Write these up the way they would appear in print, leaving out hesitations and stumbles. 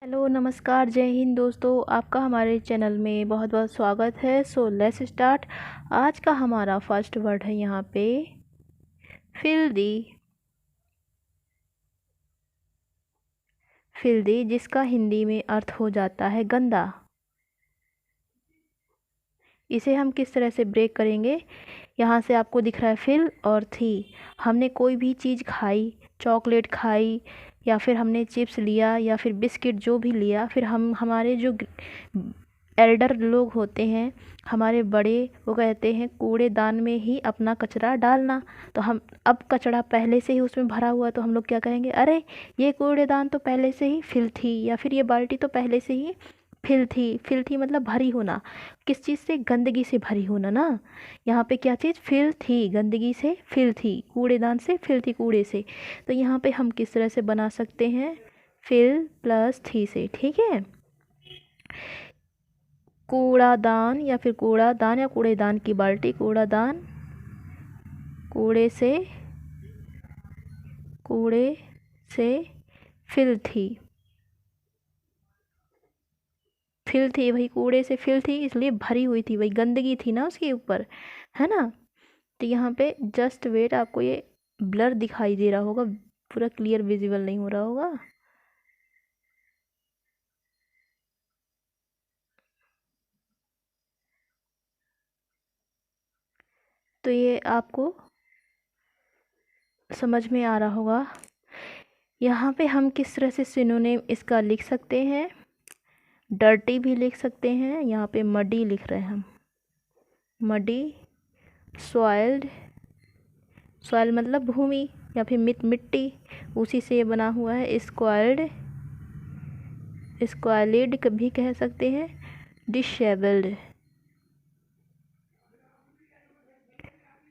Hello नमस्कार जय हिंद दोस्तों, आपका हमारे चैनल में बहुत बहुत स्वागत है। So let's start. आज का हमारा फर्स्ट वर्ड है यहाँ पे फिल्दी। फिल्दी जिसका हिंदी में अर्थ हो जाता है गंदा। इसे हम किस तरह से ब्रेक करेंगे? यहाँ से आपको दिख रहा है फिल और थी। हमने कोई भी चीज़ खाई, चॉकलेट खाई या फिर हमने चिप्स लिया या फिर बिस्किट जो भी लिया, फिर हम हमारे जो एल्डर लोग होते हैं, हमारे बड़े, वो कहते हैं कूड़ेदान में ही अपना कचरा डालना। तो हम अब कचरा पहले से ही उसमें भरा हुआ, तो हम लोग क्या कहेंगे, अरे ये कूड़ेदान तो पहले से ही फिल थी, या फिर ये बाल्टी तो पहले से ही फिल थी। फिल थी मतलब भरी होना, किस चीज़ से? गंदगी से भरी होना ना। यहाँ पे क्या चीज़? फिल थी, गंदगी से फिल थी, कूड़ेदान से फिल थी, कूड़े से। तो यहाँ पे हम किस तरह से बना सकते हैं? फिल प्लस थी से, ठीक है। कूड़ादान या फिर कूड़ादान या कूड़ेदान की बाल्टी, कूड़ादान, कूड़े से फिल थी। फिल थी, वही कूड़े से फिल थी, इसलिए भरी हुई थी, वही गंदगी थी ना उसके ऊपर, है ना। तो यहाँ पे जस्ट वेट, आपको ये ब्लर दिखाई दे रहा होगा, पूरा क्लियर विजिबल नहीं हो रहा होगा। तो ये आपको समझ में आ रहा होगा। यहाँ पे हम किस तरह से सिनोनिम इसका लिख सकते हैं? डर्टी भी लिख सकते हैं, यहाँ पे मडी लिख रहे हैं हम, मडी। सॉइल्ड, सॉइल मतलब भूमि या फिर मिट्टी, उसी से ये बना हुआ है। स्क्वायर्ड, स्क्वालिड भी कह सकते हैं। डिसेबल्ड,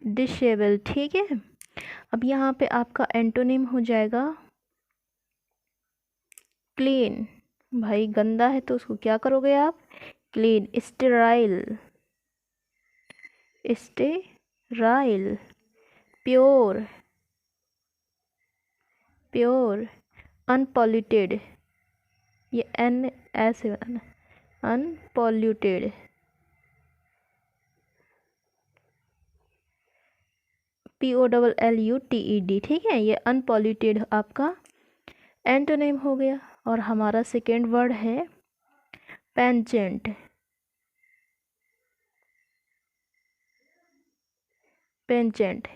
डिसेबल्ड, ठीक है। अब यहाँ पे आपका एंटोनिम हो जाएगा क्लीन। भाई गंदा है तो उसको क्या करोगे आप? Clean. Sterile, sterile. Pure, pure. Unpolluted, ये एन ऐसे बनाना, अनपॉल्यूटेड। POLLUTED, ठीक है। ये अनपॉल्यूटेड आपका एंटोनिम हो गया। और हमारा सेकेंड वर्ड है पेंजेंट। पेंजेंट,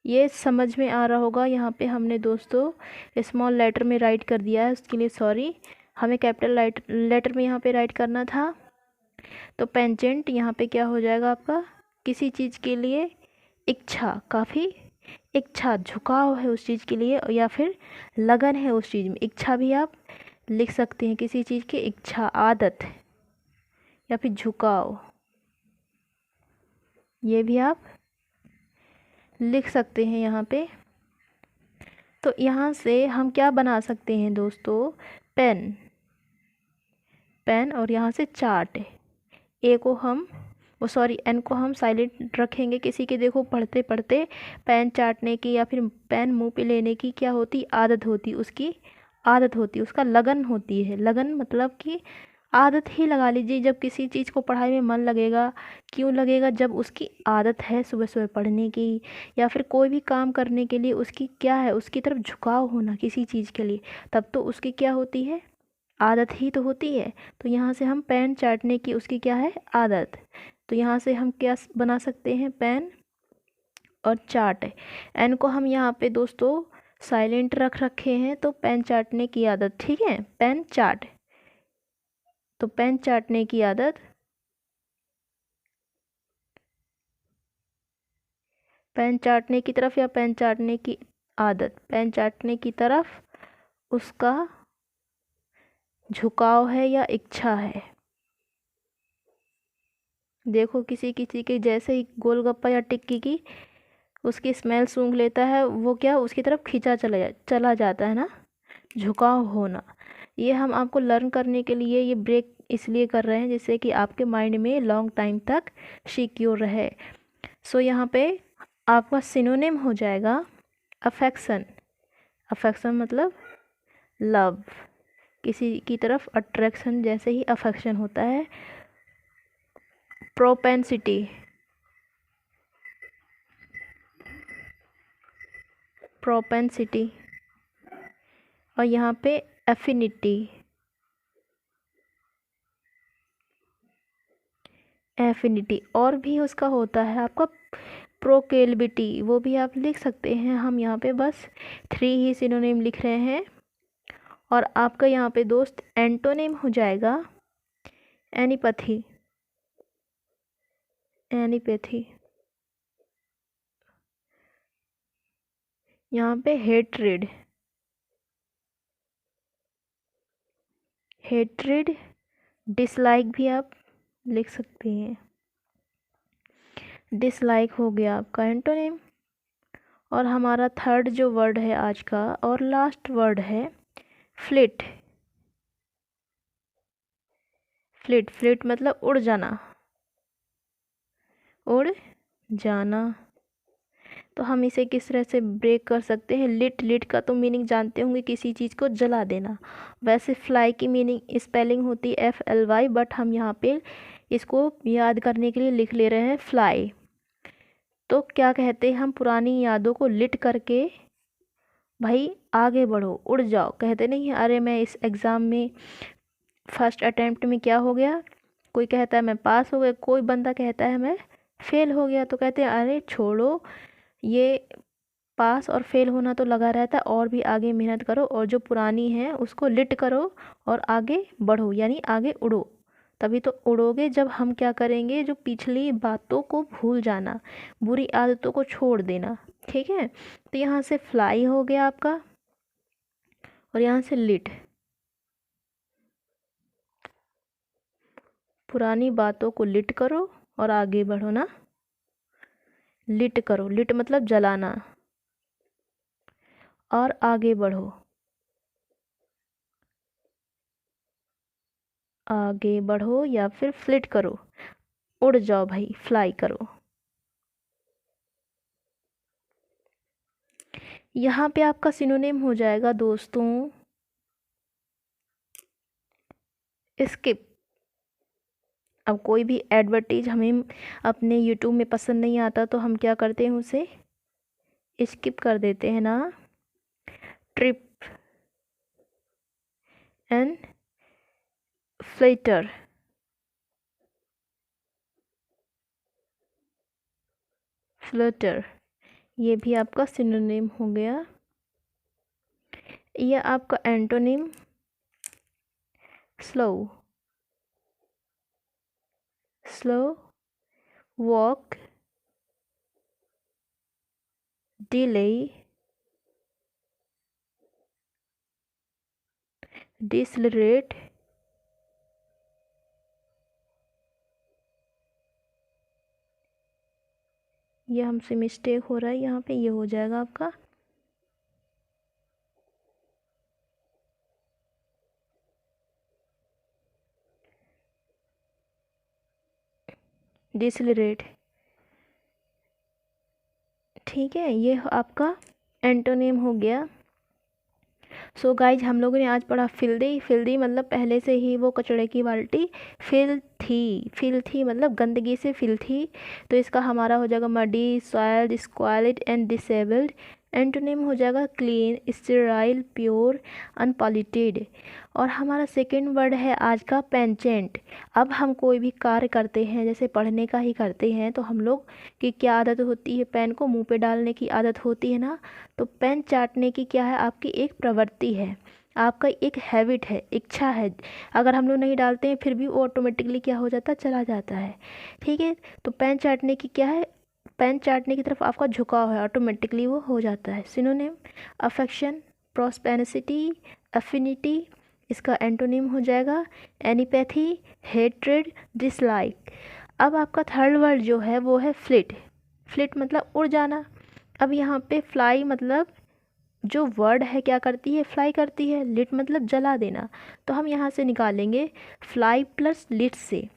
ये समझ में आ रहा होगा। यहाँ पे हमने दोस्तों स्मॉल लेटर में राइट कर दिया है, उसके लिए सॉरी। हमें कैपिटल लेटर में यहाँ पे राइट करना था। तो पेंजेंट यहाँ पे क्या हो जाएगा आपका? किसी चीज़ के लिए इच्छा, काफ़ी इच्छा, झुकाव है उस चीज़ के लिए, या फिर लगन है उस चीज़ में। इच्छा भी आप लिख सकते हैं, किसी चीज़ की इच्छा, आदत या फिर झुकाव, ये भी आप लिख सकते हैं यहाँ पे। तो यहाँ से हम क्या बना सकते हैं दोस्तों? पेन, पेन, और यहाँ से चार्ट। ए को हम, वो सॉरी एन को हम साइलेंट रखेंगे। किसी के देखो पढ़ते पढ़ते पेन चाटने की या फिर पेन मुंह पे लेने की क्या होती? आदत होती, उसकी आदत होती, उसका लगन होती है। लगन मतलब कि आदत ही लगा लीजिए। जब किसी चीज़ को पढ़ाई में मन लगेगा, क्यों लगेगा? जब उसकी आदत है सुबह सुबह पढ़ने की, या फिर कोई भी काम करने के लिए उसकी क्या है, उसकी तरफ झुकाव होना किसी चीज़ के लिए, तब तो उसकी क्या होती है? आदत ही तो होती है। तो यहाँ से हम पेन चाटने की उसकी क्या है? आदत। तो यहाँ से हम क्या बना सकते हैं? पेन और चाट। एन को हम यहाँ पे दोस्तों साइलेंट रख रखे हैं, तो पेन चाटने की आदत, ठीक है। पेन चाट, तो पेन चाटने की आदत, पेन चाटने की तरफ या पेन चाटने की आदत, पेन चाटने की तरफ उसका झुकाव है या इच्छा है। देखो किसी किसी के जैसे ही गोलगप्पा या टिक्की की उसकी स्मेल सूंघ लेता है, वो क्या उसकी तरफ खींचा चला जाता है ना, झुकाव होना। ये हम आपको लर्न करने के लिए ये ब्रेक इसलिए कर रहे हैं, जिससे कि आपके माइंड में लॉन्ग टाइम तक सिक्योर रहे। सो यहाँ पे आपका सिनोनिम हो जाएगा अफेक्शन। अफेक्शन मतलब लव, किसी की तरफ अट्रैक्शन जैसे ही अफेक्शन होता है। प्रोपेंसिटी, प्रोपेंसिटी, और यहाँ पे एफिनिटी, एफिनिटी, और भी उसका होता है आपका प्रोकेल्बिटी, वो भी आप लिख सकते हैं। हम यहाँ पे बस 3 ही सिनोनिम लिख रहे हैं। और आपका यहाँ पे दोस्त एंटोनिम हो जाएगा एनीपैथी, एनीपैथी। यहाँ पे हेट्रेड, हेट्रेड, डिसलाइक भी आप लिख सकते हैं। डिसलाइक हो गया आपका एंटोनिम। और हमारा थर्ड जो वर्ड है आज का और लास्ट वर्ड है फ्लिट। फ्लिट, फ्लिट मतलब उड़ जाना, उड़ जाना। तो हम इसे किस तरह से ब्रेक कर सकते हैं? लिट, लिट का तो मीनिंग जानते होंगे, किसी चीज़ को जला देना। वैसे फ्लाई की मीनिंग स्पेलिंग होती है FLY, बट हम यहाँ पे इसको याद करने के लिए लिख ले रहे हैं फ्लाई। तो क्या कहते हैं हम पुरानी यादों को लिट करके भाई आगे बढ़ो, उड़ जाओ। कहते नहीं है अरे मैं इस एग्ज़ाम में फर्स्ट अटेम्प्ट में क्या हो गया, कोई कहता है मैं पास हो गया, कोई बंदा कहता है मैं फेल हो गया। तो कहते हैं अरे छोड़ो, ये पास और फेल होना तो लगा रहता है, और भी आगे मेहनत करो और जो पुरानी है उसको लिट करो और आगे बढ़ो, यानी आगे उड़ो। तभी तो उड़ोगे जब हम क्या करेंगे, जो पिछली बातों को भूल जाना, बुरी आदतों को छोड़ देना। ठीक है, तो यहाँ से फ्लाई हो गया आपका और यहाँ से लिट। पुरानी बातों को लिट करो और आगे बढ़ो ना, लिट करो, लिट मतलब जलाना, और आगे बढ़ो, आगे बढ़ो या फिर फ्लिट करो, उड़ जाओ भाई, फ्लाई करो। यहाँ पे आपका सिनोनिम हो जाएगा दोस्तों स्किप। अब कोई भी एडवर्टीज हमें अपने यूट्यूब में पसंद नहीं आता तो हम क्या करते हैं, उसे स्किप कर देते हैं ना। ट्रिप एंड फ्लिटर, फ्लटर, ये भी आपका सिनोनिम हो गया। ये आपका antonym slow, slow, walk, delay, decelerate, ये हमसे मिस्टेक हो रहा है यहाँ पे, ये हो जाएगा आपका डिसलरेट। ठीक है, ये आपका एंटोनिम हो गया। सो गाइज हम लोगों ने आज पढ़ा फिल्दी। फिल्दी मतलब पहले से ही वो कचड़े की बाल्टी, फिल्थी, फिल्थी मतलब गंदगी से फिल्थी। तो इसका हमारा हो जाएगा muddy, soiled, squalid and disabled. Antonym हो जाएगा क्लीन, स्टेराइल, प्योर, अनपॉल्यूटेड। और हमारा सेकंड वर्ड है आज का पेंचेंट। अब हम कोई भी कार्य करते हैं, जैसे पढ़ने का ही करते हैं, तो हम लोग की क्या आदत होती है, पेन को मुंह पे डालने की आदत होती है ना। तो पेन चाटने की क्या है, आपकी एक प्रवृत्ति है, आपका एक हैबिट है, इच्छा है। अगर हम लोग नहीं डालते हैं फिर भी वो ऑटोमेटिकली क्या हो जाता है, चला जाता है। ठीक है, तो पेन चाटने की क्या है, पेन चाटने की तरफ आपका झुकाव है, ऑटोमेटिकली वो हो जाता है। Synonym affection, propensity, affinity. इसका एंटोनिम हो जाएगा एनीपैथी, हेट्रेड, डिसलाइक। अब आपका थर्ड वर्ड जो है वो है फ्लिट। फ्लिट मतलब उड़ जाना। अब यहाँ पे फ्लाई मतलब जो वर्ड है क्या करती है, फ्लाई करती है। लिट मतलब जला देना। तो हम यहाँ से निकालेंगे फ्लाई प्लस लिट से।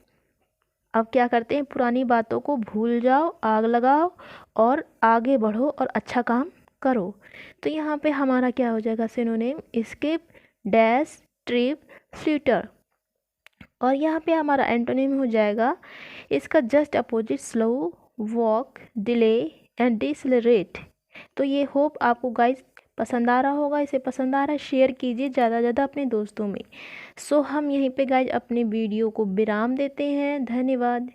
अब क्या करते हैं, पुरानी बातों को भूल जाओ, आग लगाओ और आगे बढ़ो और अच्छा काम करो। तो यहाँ पे हमारा क्या हो जाएगा synonym, skip, dash, trip, flutter. और यहाँ पे हमारा एंटोनिम हो जाएगा इसका just opposite slow, walk, delay and decelerate. तो ये होप आपको गाइस पसंद आ रहा होगा। इसे पसंद आ रहा है शेयर कीजिए ज़्यादा ज़्यादा अपने दोस्तों में। सो हम यहीं पे गाइस अपने वीडियो को विराम देते हैं। धन्यवाद।